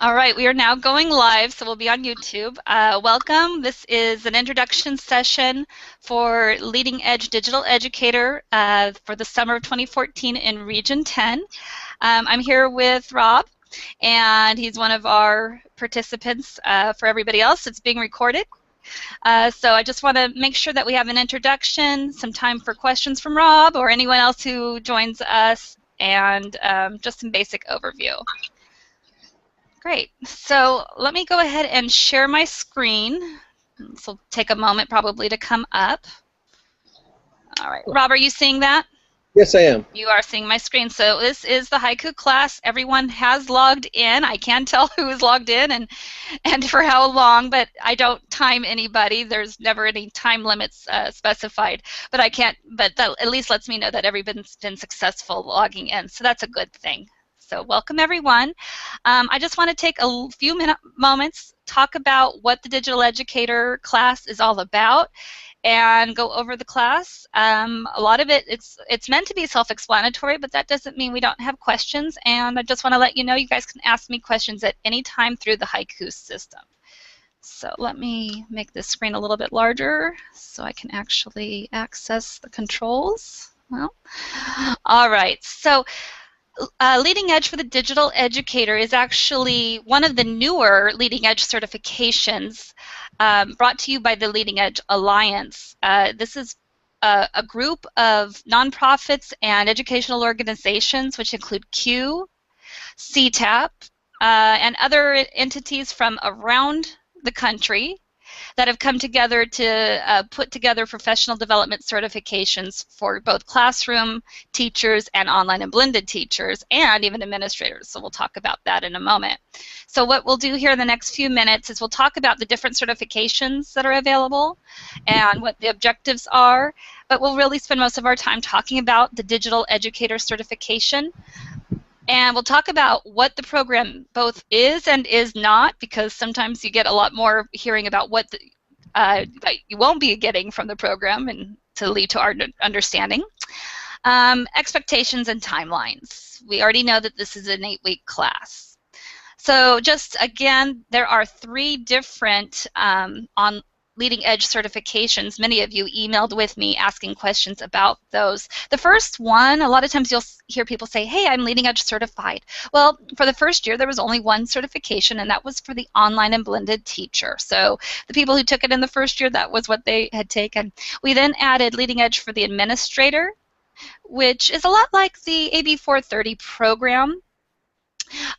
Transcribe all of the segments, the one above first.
All right, we are now going live, so we'll be on YouTube. Welcome. This is an introduction session for Leading Edge Digital Educator for the summer of 2014 in Region 10. I'm here with Rob, and he's one of our participants. For everybody else, it's being recorded. So I just want to make sure that we have an introduction, some time for questions from Rob or anyone else who joins us, and just some basic overview. Great. So let me go ahead and share my screen. This will take a moment probably to come up. All right. Rob, are you seeing that? Yes, I am. You are seeing my screen. So this is the haiku class. Everyone has logged in. I can tell who is logged in and for how long, but I don't time anybody. There's never any time limits specified. But I can't. But that at least lets me know that everyone's been successful logging in. So that's a good thing. So welcome, everyone. I just want to take a few moments, talk about what the Digital Educator class is all about, and go over the class. A lot of it's meant to be self-explanatory, but that doesn't mean we don't have questions. And I just want to let you know you guys can ask me questions at any time through the haiku system. So let me make this screen a little bit larger so I can actually access the controls. Well, all right. So Leading Edge for the Digital Educator is actually one of the newer Leading Edge certifications brought to you by the Leading Edge Alliance. This is a group of nonprofits and educational organizations which include CUE, CTAP, and other entities from around the country that have come together to put together professional development certifications for both classroom teachers and online and blended teachers and even administrators. So we'll talk about that in a moment. So what we'll do here in the next few minutes is we'll talk about the different certifications that are available and what the objectives are, but we'll really spend most of our time talking about the Digital Educator certification. And we'll talk about what the program both is and is not, because sometimes you get a lot more hearing about what that you won't be getting from the program, and to lead to our understanding. Expectations and timelines. We already know that this is an 8-week class. So just again, there are 3 different on Leading Edge certifications. Many of you emailed with me asking questions about those. The first one, a lot of times you'll hear people say, hey, I'm Leading Edge certified. Well, for the first year there was only one certification, and that was for the online and blended teacher. So the people who took it in the first year, that was what they had taken. We then added Leading Edge for the administrator, which is a lot like the AB 430 program.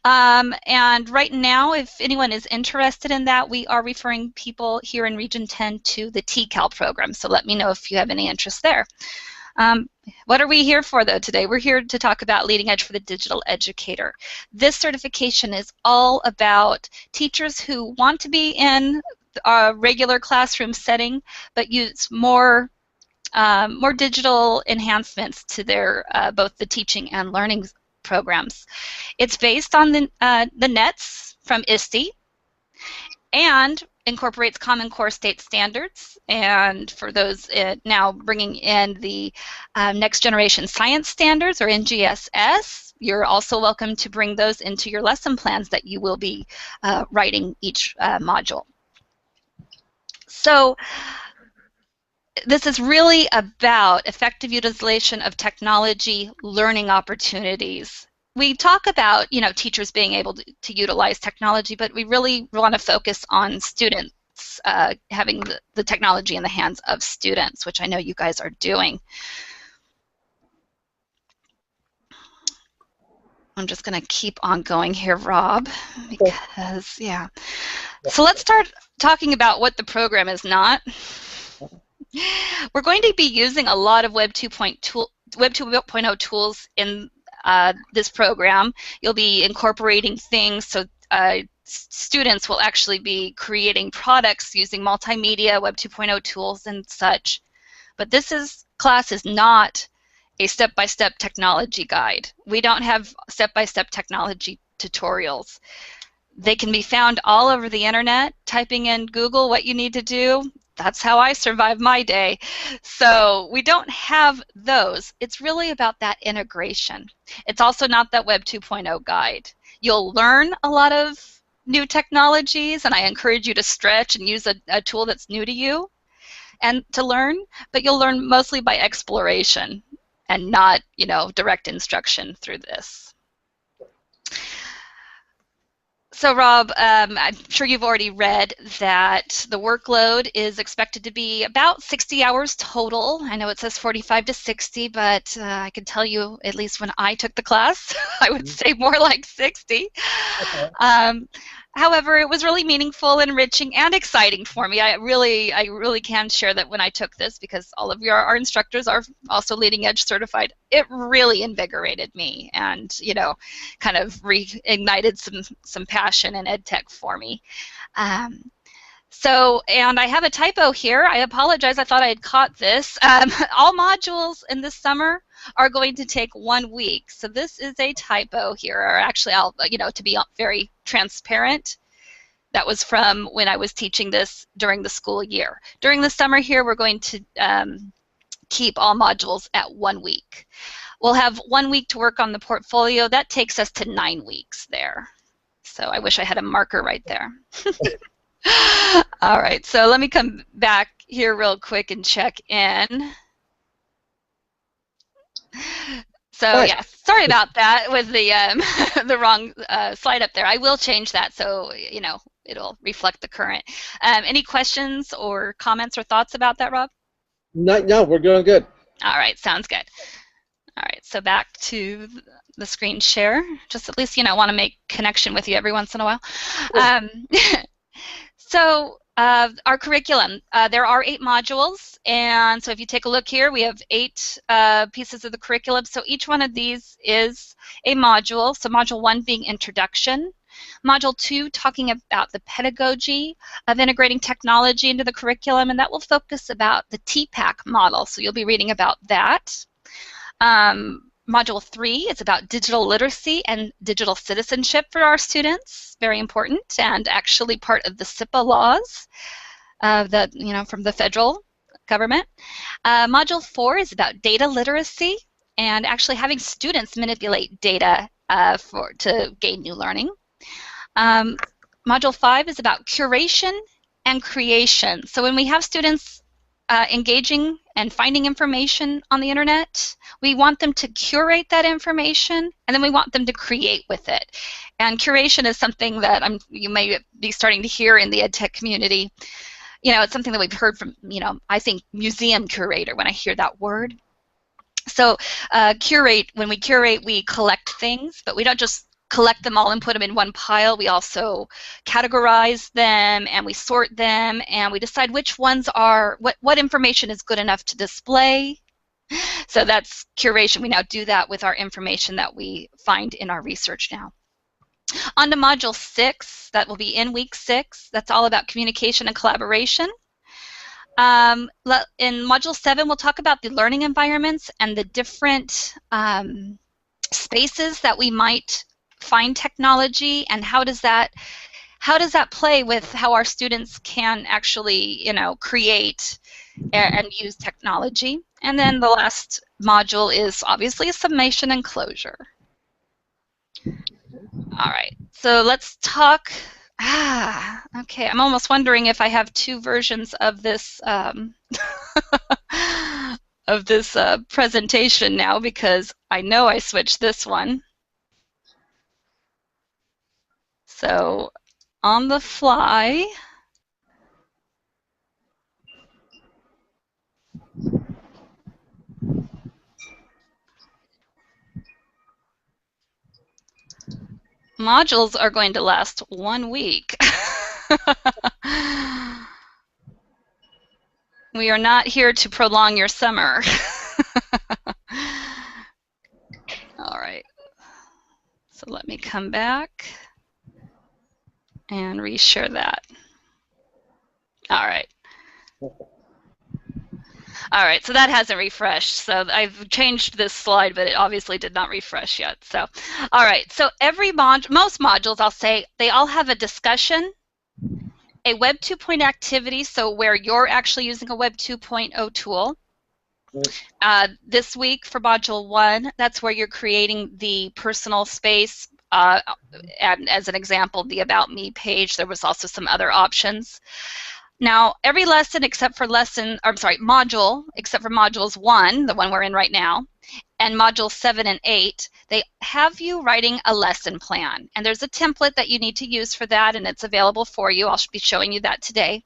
And right now, if anyone is interested in that, we are referring people here in Region 10 to the TCAL program. So let me know if you have any interest there. What are we here for, though, today? We're here to talk about Leading Edge for the Digital Educator. This certification is all about teachers who want to be in a regular classroom setting, but use more digital enhancements to their both the teaching and learning programs. It's based on the NETs from ISTE and incorporates Common Core state standards, and for those now bringing in the Next Generation Science Standards, or NGSS, you're also welcome to bring those into your lesson plans that you will be writing each module. So this is really about effective utilization of technology learning opportunities. We talk about, teachers being able to utilize technology, but we really want to focus on students, having the technology in the hands of students, which I know you guys are doing. I'm just going to keep on going here, Rob, because, yeah. So let's start talking about what the program is not. We're going to be using a lot of Web 2.0 tools in this program. You'll be incorporating things, so students will actually be creating products using multimedia, Web 2.0 tools, and such. But this class is not a step-by-step technology guide. We don't have step-by-step technology tutorials. They can be found all over the internet. Typing in Google what you need to do, that's how I survive my day. So we don't have those. It's really about that integration. It's also not that Web 2.0 guide. You'll learn a lot of new technologies, and I encourage you to stretch and use a tool that's new to you and to learn, but you'll learn mostly by exploration and not, direct instruction through this. So Rob, I'm sure you've already read that the workload is expected to be about 60 hours total. I know it says 45 to 60, but I can tell you, at least when I took the class, I would say more like 60. Okay. However, it was really meaningful, enriching, and exciting for me. I really can share that when I took this, because all of our instructors are also leading edge certified. It really invigorated me, and kind of reignited some passion in ed tech for me. And I have a typo here. I apologize. I thought I had caught this. All modules in this summer are going to take 1 week. So this is a typo here. Or actually, to be very transparent, that was from when I was teaching this during the school year. During the summer here, we're going to keep all modules at 1 week. We'll have 1 week to work on the portfolio. That takes us to 9 weeks there. So I wish I had a marker right there. All right, so let me come back here real quick and check in. So yeah, sorry about that with the the wrong slide up there. I will change that so it'll reflect the current. Any questions or comments or thoughts about that, Rob? No, we're doing good. All right, sounds good. All right, so back to the screen share. Just at least want to make connection with you every once in a while. Sure. So our curriculum, there are 8 modules, and so if you take a look here, we have 8 pieces of the curriculum. So each one of these is a module. So module 1 being introduction, module 2 talking about the pedagogy of integrating technology into the curriculum, and that will focus about the TPAC model. So you'll be reading about that. Module 3 is about digital literacy and digital citizenship for our students, very important, and actually part of the SIPA laws from the federal government. Module 4 is about data literacy and actually having students manipulate data to gain new learning. Module 5 is about curation and creation. So when we have students engaging and finding information on the internet, we want them to curate that information, and then we want them to create with it. And curation is something that you may be starting to hear in the ed tech community. It's something that we've heard from, I think museum curator when I hear that word. So curate, when we curate, we collect things, but we don't just collect them all and put them in one pile. We also categorize them, and we sort them, and we decide which ones are, what information is good enough to display. So that's curation. We now do that with our information that we find in our research now. On to module 6, that will be in week 6. That's all about communication and collaboration. In module 7, we'll talk about the learning environments and the different spaces that we might find technology, and how does that play with how our students can actually create and use technology. And then the last module is obviously a summation and closure. All right, so let's talk. Okay, I'm almost wondering if I have 2 versions of this presentation now, because I know I switched this one. So on the fly, modules are going to last 1 week. We are not here to prolong your summer. All right, so let me come back and reshare that. All right. All right, so that hasn't refreshed. So I've changed this slide, but it obviously did not refresh yet. So, all right, so most modules, I'll say, they all have a discussion, a Web 2.0 activity, so where you're actually using a Web 2.0 tool. This week for module 1, that's where you're creating the personal space and as an example, the About Me page. There was also some other options. Now, every lesson except for module, except for modules 1, the one we're in right now, and modules 7 and 8, they have you writing a lesson plan. And there's a template that you need to use for that, and it's available for you. I'll be showing you that today.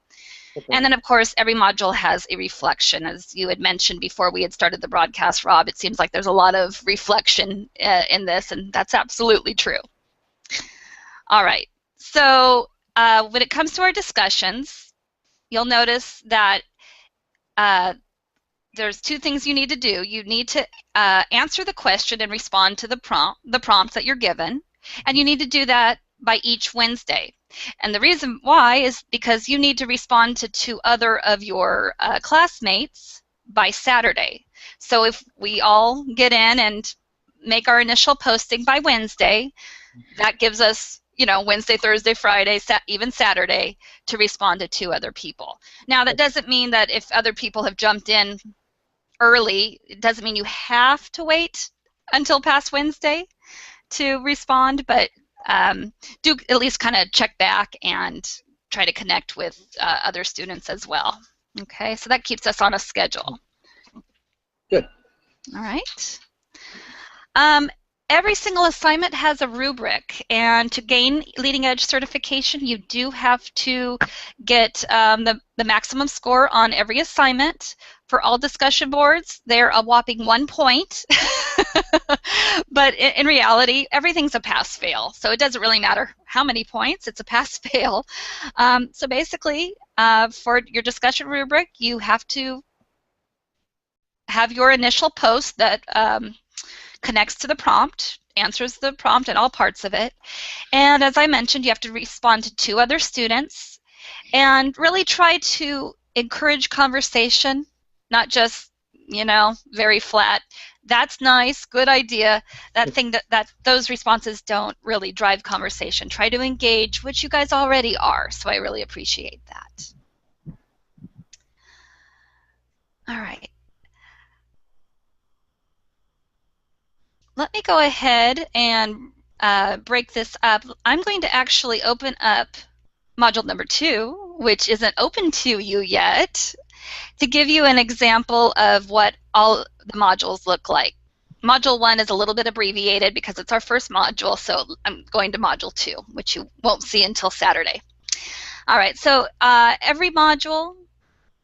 Okay. And then, of course, every module has a reflection. As you had mentioned before we had started the broadcast, Rob, it seems like there's a lot of reflection in this, and that's absolutely true. All right. So when it comes to our discussions, you'll notice that there's two things you need to do. You need to answer the question and respond to the prompts that you're given, and you need to do that by each Wednesday. And the reason why is because you need to respond to 2 other of your classmates by Saturday. So if we all get in and make our initial posting by Wednesday, that gives us, you know, Wednesday, Thursday, Friday, even Saturday to respond to 2 other people. Now, that doesn't mean that if other people have jumped in early, it doesn't mean you have to wait until past Wednesday to respond, but do at least kind of check back and try to connect with other students as well. Okay, so that keeps us on a schedule. Good. All right. Every single assignment has a rubric, and to gain leading edge certification, you do have to get the maximum score on every assignment. For all discussion boards, they're a whopping 1 point. But in reality, everything's a pass-fail, so it doesn't really matter how many points, it's a pass-fail. So basically, for your discussion rubric, you have to have your initial post that connects to the prompt, answers the prompt and all parts of it. And as I mentioned, you have to respond to 2 other students and really try to encourage conversation, not just, you know, very flat. That's nice, good idea. That thing that those responses don't really drive conversation. Try to engage, which you guys already are, so I really appreciate that. All right. Let me go ahead and break this up. I'm going to actually open up module number 2, which isn't open to you yet, to give you an example of what all the modules look like. Module 1 is a little bit abbreviated because it's our first module, so I'm going to module 2, which you won't see until Saturday. All right, so every module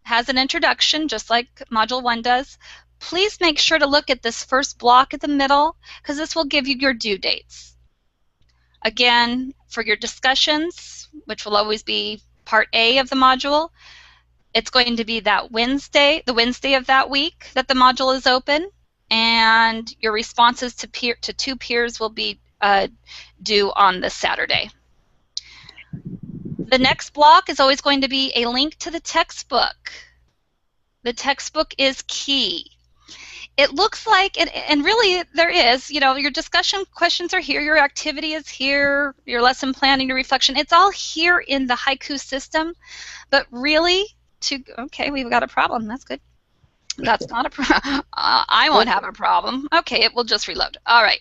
has an introduction, just like module 1 does. Please make sure to look at this first block at the middle, because this will give you your due dates. Again, for your discussions, which will always be part A of the module, it's going to be that Wednesday, the Wednesday of that week that the module is open, and your responses to 2 peers will be due on this Saturday. The next block is always going to be a link to the textbook. The textbook is key. It looks like, and really there is, you know, your discussion questions are here, your activity is here, your lesson planning, your reflection, it's all here in the Haiku system, but really, okay, we've got a problem, that's good. That's not a problem. I won't have a problem. Okay, it will just reload. All right.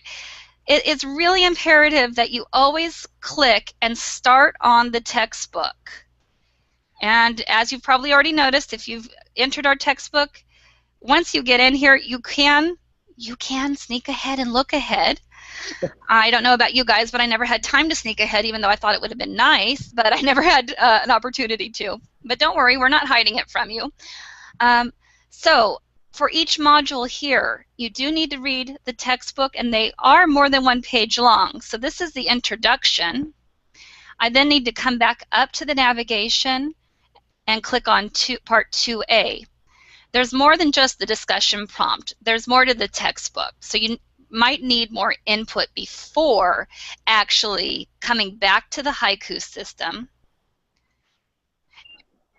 It's really imperative that you always click and start on the textbook. And as you've probably already noticed, if you've entered our textbook, once you get in here, you can sneak ahead and look ahead. I don't know about you guys, but I never had time to sneak ahead, even though I thought it would have been nice, but I never had an opportunity to. But don't worry, we're not hiding it from you. So for each module here, you do need to read the textbook, and they are more than 1 page long. So this is the introduction. I then need to come back up to the navigation and click on part 2A. There's more than just the discussion prompt. There's more to the textbook. So you might need more input before actually coming back to the Haiku system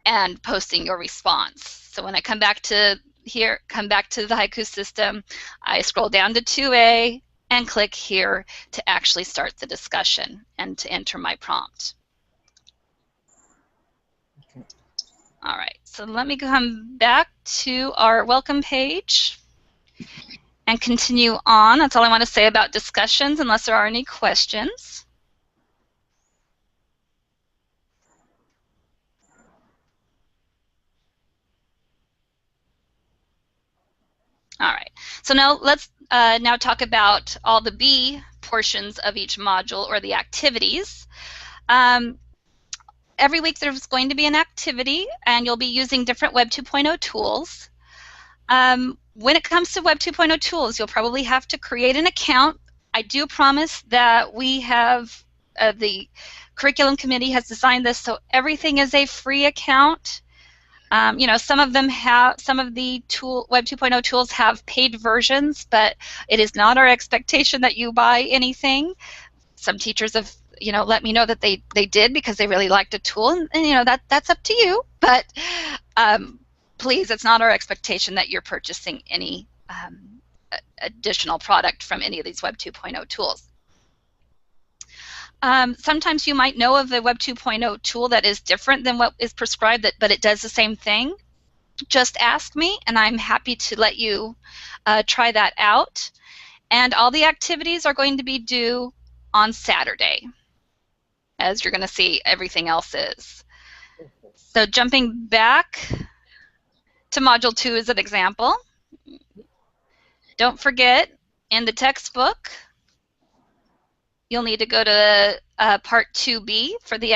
and posting your response. So when I come back to here, come back to the Haiku system, I scroll down to 2A and click here to actually start the discussion and to enter my prompt. All right, so let me come back to our welcome page. and continue on. That's all I want to say about discussions, unless there are any questions. All right, so now let's now talk about all the B portions of each module, or the activities. Every week there's going to be an activity, and you'll be using different Web 2.0 tools. When it comes to Web 2.0 tools, you'll probably have to create an account. I do promise that we have, the curriculum committee has designed this so everything is a free account. You know, some of them have, some of the Web 2.0 tools have paid versions, but it is not our expectation that you buy anything. Some teachers have, you know, let me know that they did because they really liked a tool, and you know, that's up to you. But please, it's not our expectation that you're purchasing any additional product from any of these Web 2.0 tools. Sometimes you might know of a Web 2.0 tool that is different than what is prescribed, but it does the same thing. Just ask me, and I'm happy to let you try that out. And all the activities are going to be due on Saturday, as you're going to see everything else is. So jumping back to Module 2 as an example, don't forget, in the textbook, you'll need to go to Part 2B for the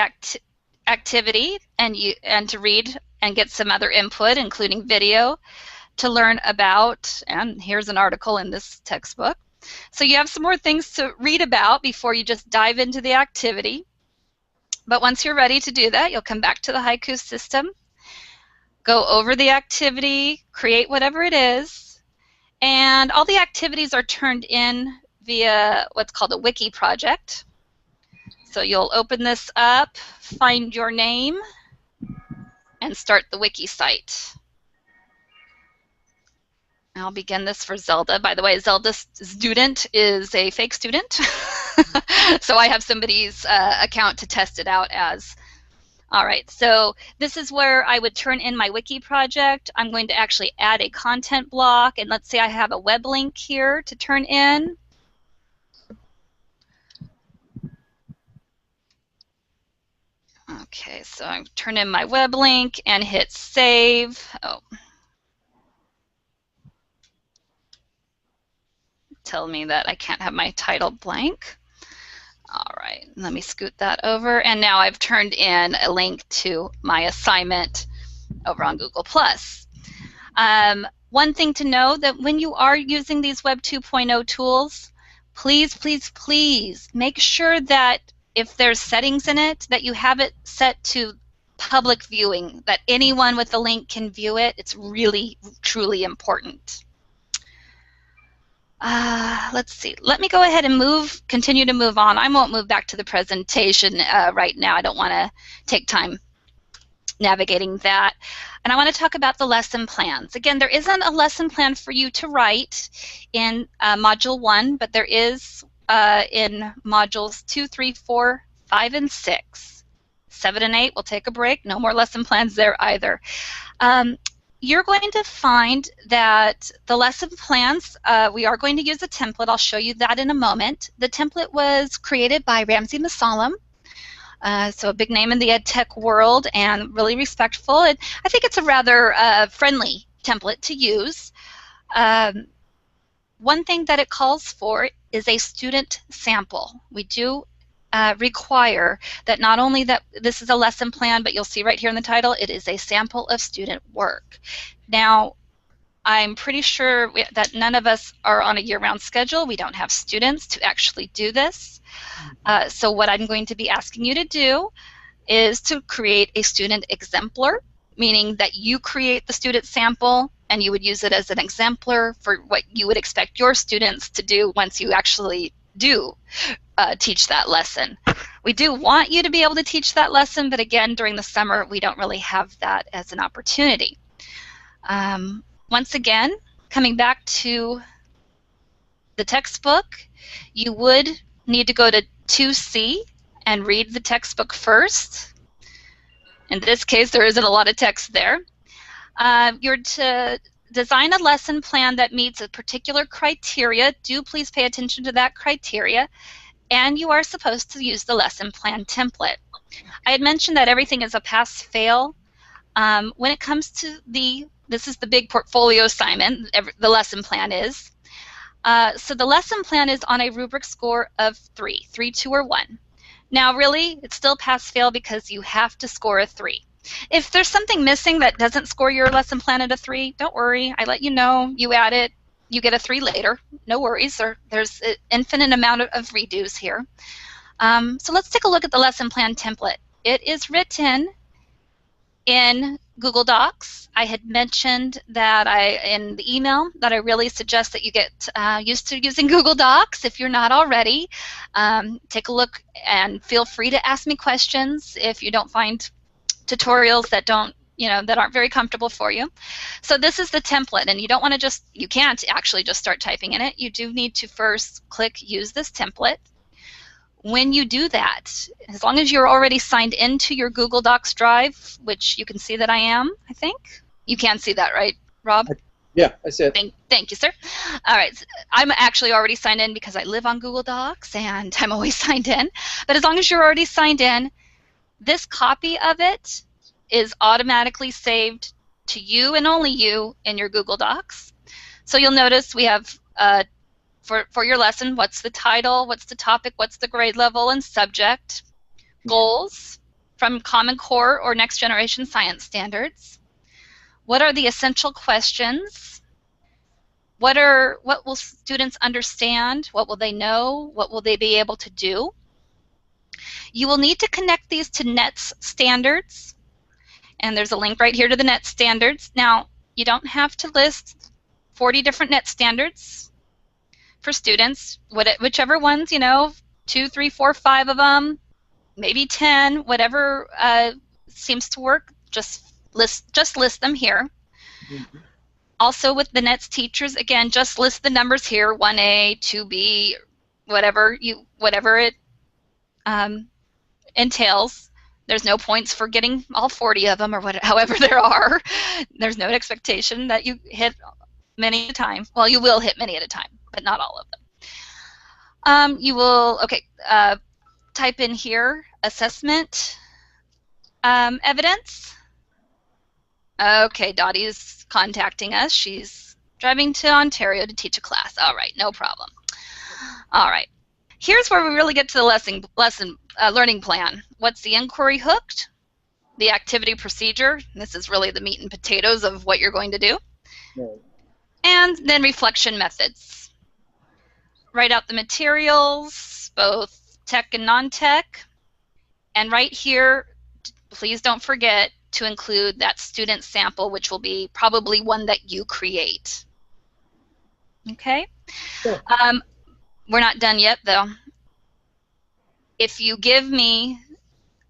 activity, and to read and get some other input, including video, to learn about, and here's an article in this textbook. So you have some more things to read about before you just dive into the activity. But once you're ready to do that, you'll come back to the Haiku system, go over the activity, create whatever it is, and all the activities are turned in via what's called a wiki project. So you'll open this up, find your name, and start the wiki site. I'll begin this for Zelda. By the way, Zelda's student is a fake student. So I have somebody's account to test it out as. All right, so this is where I would turn in my wiki project. I'm going to actually add a content block, and let's say I have a web link here to turn in. Okay, so I turn in my web link and hit save. Oh. Tell me that I can't have my title blank. All right, let me scoot that over, and now I've turned in a link to my assignment over on Google+. One thing to know, that when you are using these Web 2.0 tools, please, please, please make sure that if there's settings in it, that you have it set to public viewing, that anyone with the link can view it. It's really, truly important. Let's see. Let me go ahead and continue to move on. I won't move back to the presentation right now. I don't want to take time navigating that. And I want to talk about the lesson plans. Again, there isn't a lesson plan for you to write in Module 1, but there is in Modules 2, 3, 4, 5, and 6. 7 and 8, we'll take a break. No more lesson plans there either. You're going to find that the lesson plans, we are going to use a template. I'll show you that in a moment. The template was created by Ramsey Masalam, so a big name in the ed tech world and really respectful. And I think it's a rather friendly template to use. One thing that it calls for is a student sample. We do require that not only that this is a lesson plan, but you'll see right here in the title, it is a sample of student work. Now, I'm pretty sure that none of us are on a year-round schedule. We don't have students to actually do this. So what I'm going to be asking you to do is to create a student exemplar, meaning that you create the student sample and you would use it as an exemplar for what you would expect your students to do once you actually do teach that lesson. We do want you to be able to teach that lesson, but again, during the summer, we don't really have that as an opportunity. Once again, coming back to the textbook, you would need to go to 2C and read the textbook first. In this case, there isn't a lot of text there. You're to design a lesson plan that meets a particular criteria. Do please pay attention to that criteria. And you are supposed to use the lesson plan template. I had mentioned that everything is a pass-fail. When it comes to this is the big portfolio assignment, the lesson plan is. So the lesson plan is on a rubric score of 3, 2, or 1. Now really, it's still pass-fail because you have to score a 3. If there's something missing that doesn't score your lesson plan at a 3, don't worry. I let you know. You add it. You get a 3 later. No worries. There's an infinite amount of redos here. So let's take a look at the lesson plan template. It is written in Google Docs. I had mentioned that in the email that I really suggest that you get used to using Google Docs if you're not already. Take a look and feel free to ask me questions if you don't find tutorials that that aren't very comfortable for you. So this is the template, and you can't actually just start typing in it. You do need to first click use this template. When you do that, as long as you're already signed into your Google Docs drive, which you can see that I am, I think. You can see that, right, Rob? Yeah, I see it. Thank you, sir. All right, so I'm actually already signed in because I live on Google Docs and I'm always signed in. But as long as you're already signed in, this copy of it is automatically saved to you and only you in your Google Docs. So you'll notice we have for your lesson, what's the title, what's the topic, what's the grade level and subject, goals from Common Core or Next Generation Science Standards, what are the essential questions, what will students understand, what will they know, what will they be able to do. You will need to connect these to NETS standards, and there's a link right here to the NETS standards. Now, you don't have to list 40 different NETS standards for students, whichever ones, 2, 3, 4, 5 of them, maybe 10, whatever seems to work, just list them here. Mm-hmm. Also with the NETS teachers, again, just list the numbers here, 1A, 2B, whatever it entails. There's no points for getting all 40 of them or however there are. There's no expectation that you hit many at a time. Well, you will hit many at a time, but not all of them. You will, type in here, assessment evidence. Okay, Dottie's contacting us. She's driving to Ontario to teach a class. All right, no problem. All right. Here's where we really get to the lesson learning plan. What's the inquiry hooked? The activity procedure. This is really the meat and potatoes of what you're going to do. Right. And then reflection methods. Write out the materials, both tech and non-tech. And right here, please don't forget to include that student sample, which will be probably one that you create. Okay? Sure. We're not done yet, though. If you give me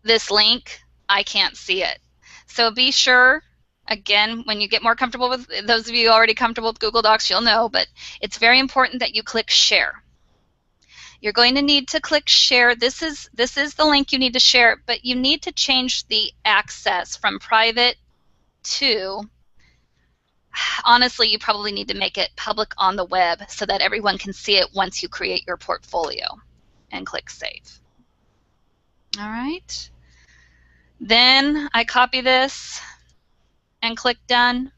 this link, I can't see it. So be sure, again, when you get more comfortable with, those of you already comfortable with Google Docs, you'll know, but it's very important that you click share. You're going to need to click share. This is the link you need to share, but you need to change the access from private to, honestly, you probably need to make it public on the web so that everyone can see it once you create your portfolio, and click save. All right. Then I copy this and click done.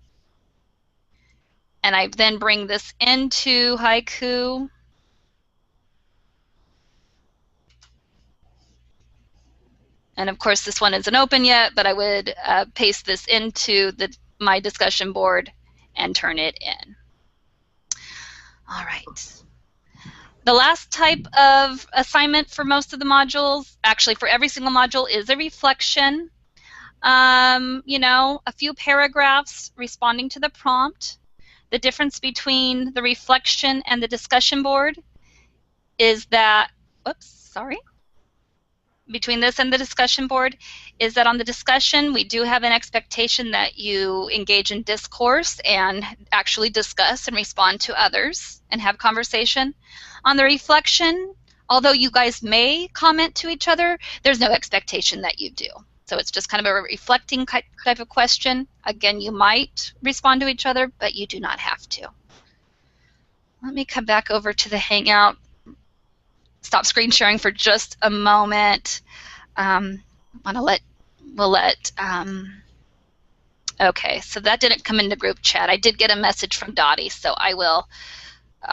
And I then bring this into Haiku. And of course, this one isn't open yet, but I would paste this into my discussion board and turn it in. All right. The last type of assignment for most of the modules, actually for every single module, is a reflection. A few paragraphs responding to the prompt. The difference between the reflection and the discussion board is that, between this and the discussion board is that on the discussion, we do have an expectation that you engage in discourse and actually discuss and respond to others and have conversation. On the reflection, although you guys may comment to each other, there's no expectation that you do. So it's just kind of a reflecting type of question. Again, you might respond to each other, but you do not have to. Let me come back over to the Hangout. Stop screen sharing for just a moment. Okay, so that didn't come into group chat. I did get a message from Dottie, so I will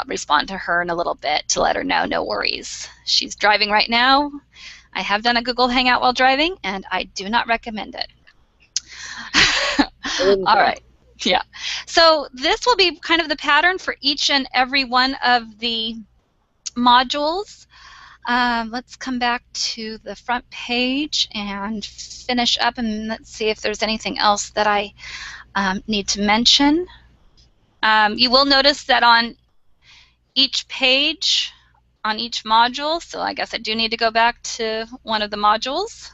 respond to her in a little bit to let her know, no worries. She's driving right now. I have done a Google Hangout while driving, and I do not recommend it. All right. Yeah. So this will be kind of the pattern for each and every one of the modules. Let's come back to the front page and finish up, and let's see if there's anything else that I need to mention. You will notice that on each page, on each module, so I guess I do need to go back to one of the modules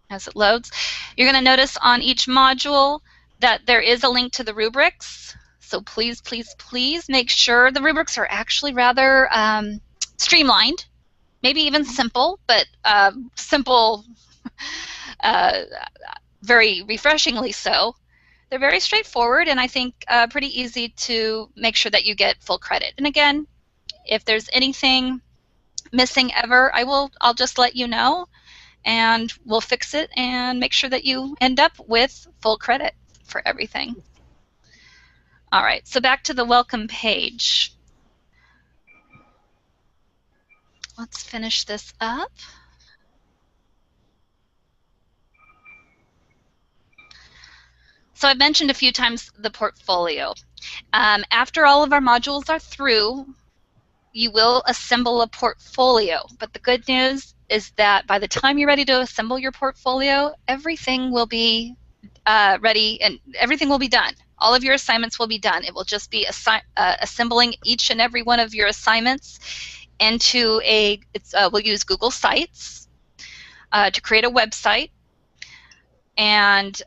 as it loads. You're going to notice on each module that there is a link to the rubrics. So please, please, please make sure the rubrics are actually rather streamlined, maybe even simple, but simple very refreshingly so. They're very straightforward, and I think pretty easy to make sure that you get full credit. And again, if there's anything missing ever, I'll just let you know, and we'll fix it and make sure that you end up with full credit for everything. All right, so back to the welcome page. Let's finish this up. So I've mentioned a few times the portfolio. After all of our modules are through, you will assemble a portfolio. But the good news is that by the time you're ready to assemble your portfolio, everything will be ready and everything will be done. All of your assignments will be done. It will just be assembling each and every one of your assignments into we'll use Google Sites to create a website, and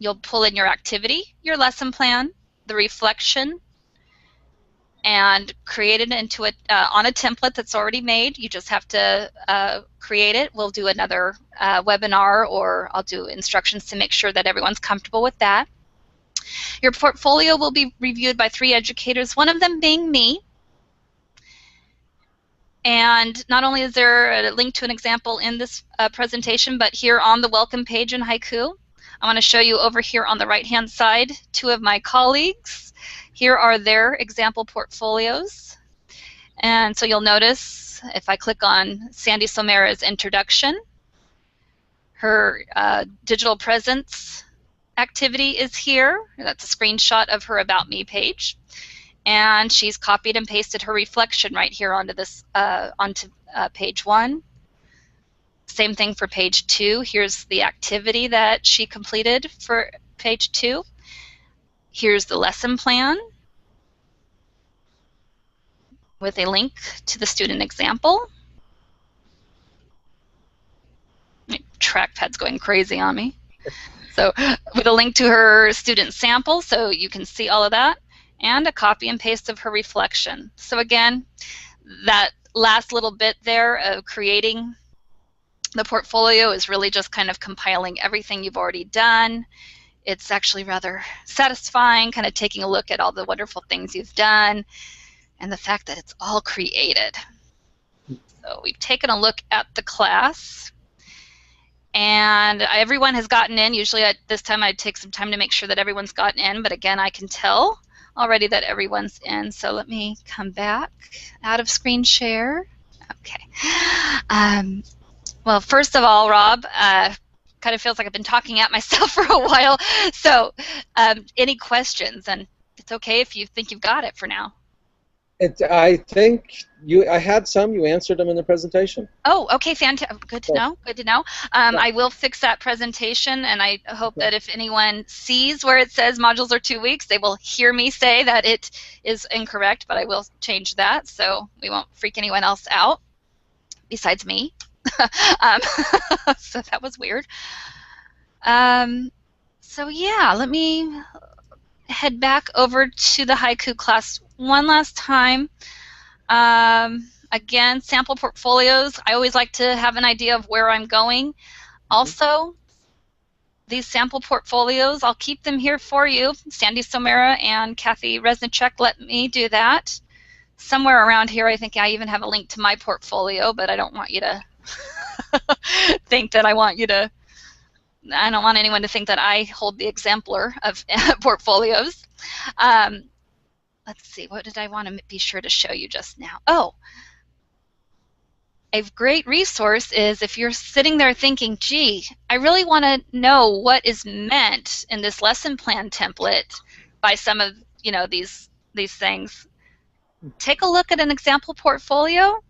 you'll pull in your activity, your lesson plan, the reflection, and create it into on a template that's already made. You just have to create it. We'll do another webinar, or I'll do instructions to make sure that everyone's comfortable with that. Your portfolio will be reviewed by 3 educators, one of them being me. And not only is there a link to an example in this presentation, but here on the welcome page in Haiku, I want to show you over here on the right-hand side 2 of my colleagues. Here are their example portfolios. And so you'll notice if I click on Sandy Somera's introduction, her digital presence activity is here. That's a screenshot of her About Me page. And she's copied and pasted her reflection right here onto this page 1. Same thing for page 2. Here's the activity that she completed for page 2. Here's the lesson plan with a link to the student example. My trackpad's going crazy on me. So with a link to her student sample, so you can see all of that, and a copy and paste of her reflection. So again, that last little bit there of creating the portfolio is really just kind of compiling everything you've already done. It's actually rather satisfying, kind of taking a look at all the wonderful things you've done and the fact that it's all created. So we've taken a look at the class, and everyone has gotten in. Usually at this time I'd take some time to make sure that everyone's gotten in, but again, I can tell already that everyone's in. So let me come back out of screen share. Okay. Well, first of all, Rob, kind of feels like I've been talking at myself for a while. So any questions? And it's okay if you think you've got it for now. I think I had some. You answered them in the presentation. Oh, okay, fantastic. Good to know. Good to know. I will fix that presentation, and I hope that if anyone sees where it says modules are 2 weeks, they will hear me say that it is incorrect, but I will change that so we won't freak anyone else out besides me. So that was weird. So yeah, let me head back over to the Haiku class one last time. Again, sample portfolios. I always like to have an idea of where I'm going. Mhm. Also, these sample portfolios, I'll keep them here for you. Sandy Somera and Kathy Resnichek let me do that. Somewhere around here, I think I even have a link to my portfolio, but I don't want you to think that I don't want anyone to think that I hold the exemplar of portfolios. Let's see, what did I want to be sure to show you just now? Oh, a great resource is if you're sitting there thinking, gee, I really want to know what is meant in this lesson plan template by some of these things. Take a look at an example portfolio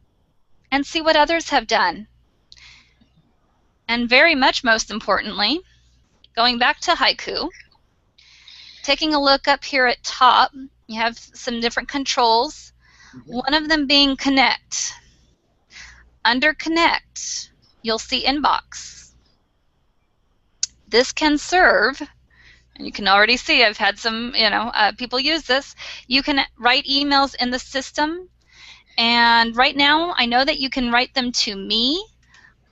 and see what others have done. And very much most importantly, going back to haiku, taking a look up here at top, you have some different controls. One of them being connect. Under connect, you'll see inbox. This can serve, and you can already see I've had some people use this. You can write emails in the system, and right now I know that you can write them to me.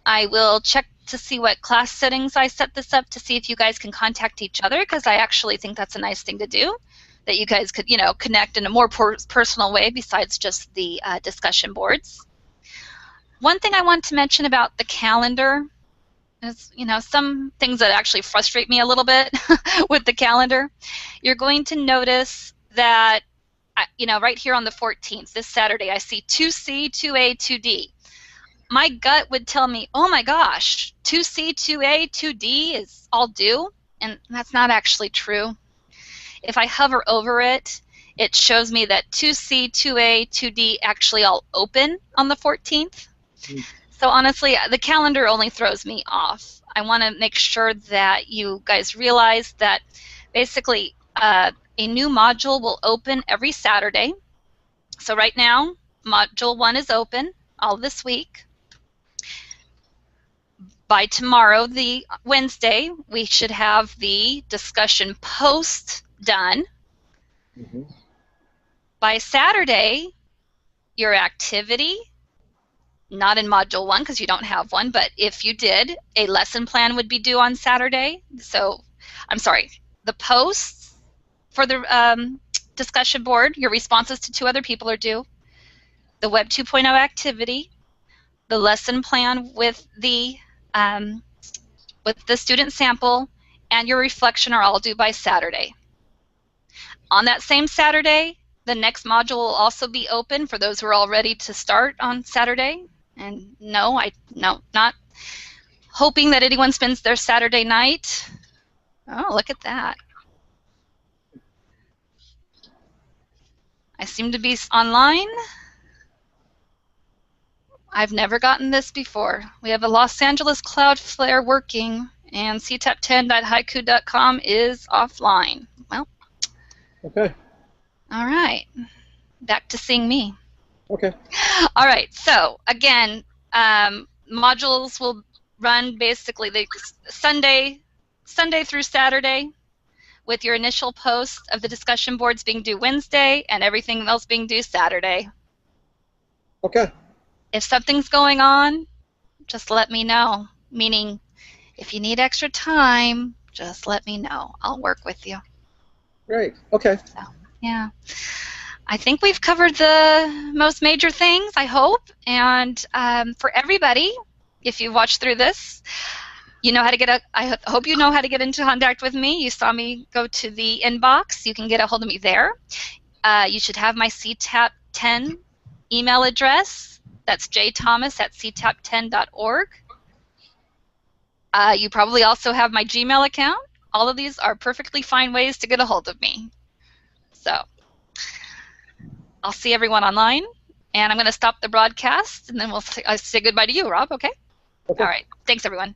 I will check to see what class settings I set this up to see if you guys can contact each other, because I actually think that's a nice thing to do, that you guys could connect in a more personal way besides just the discussion boards. One thing I want to mention about the calendar is, some things that actually frustrate me a little bit with the calendar. You're going to notice that, right here on the 14th, this Saturday, I see 2C, 2A, 2D. My gut would tell me, oh my gosh, 2C, 2A, 2D is all due, and that's not actually true. If I hover over it, it shows me that 2C, 2A, 2D actually all open on the 14th. So honestly, the calendar only throws me off. I want to make sure that you guys realize that basically a new module will open every Saturday. So right now, Module 1 is open all this week. By tomorrow, the Wednesday, we should have the discussion post done. Mm-hmm. By Saturday, your activity, not in Module 1 because you don't have one, but if you did, a lesson plan would be due on Saturday. So, I'm sorry, the posts for the discussion board, your responses to 2 other people are due. The Web 2.0 activity, the lesson plan with the student sample, and your reflection are all due by Saturday. On that same Saturday, the next module will also be open for those who are all ready to start on Saturday. And no, not hoping that anyone spends their Saturday night. Oh, look at that. I seem to be online. I've never gotten this before. We have a Los Angeles Cloudflare working, and ctap10.haiku.com is offline. Well, Okay. All right. Back to seeing me. Okay. All right. So again, modules will run basically Sunday through Saturday, with your initial post of the discussion boards being due Wednesday and everything else being due Saturday. Okay. If something's going on, just let me know. Meaning, if you need extra time, just let me know. I'll work with you. Great. Okay. So, yeah. I think we've covered the most major things, I hope. And for everybody, if you watched through this, you know how to I hope you know how to get into contact with me. You saw me go to the inbox. You can get a hold of me there. You should have my CTAP10 email address. That's jthomas@ctap10.org. You probably also have my Gmail account. All of these are perfectly fine ways to get a hold of me. So I'll see everyone online, and I'm going to stop the broadcast, and then I'll say goodbye to you, Rob, okay? Okay. All right. Thanks, everyone.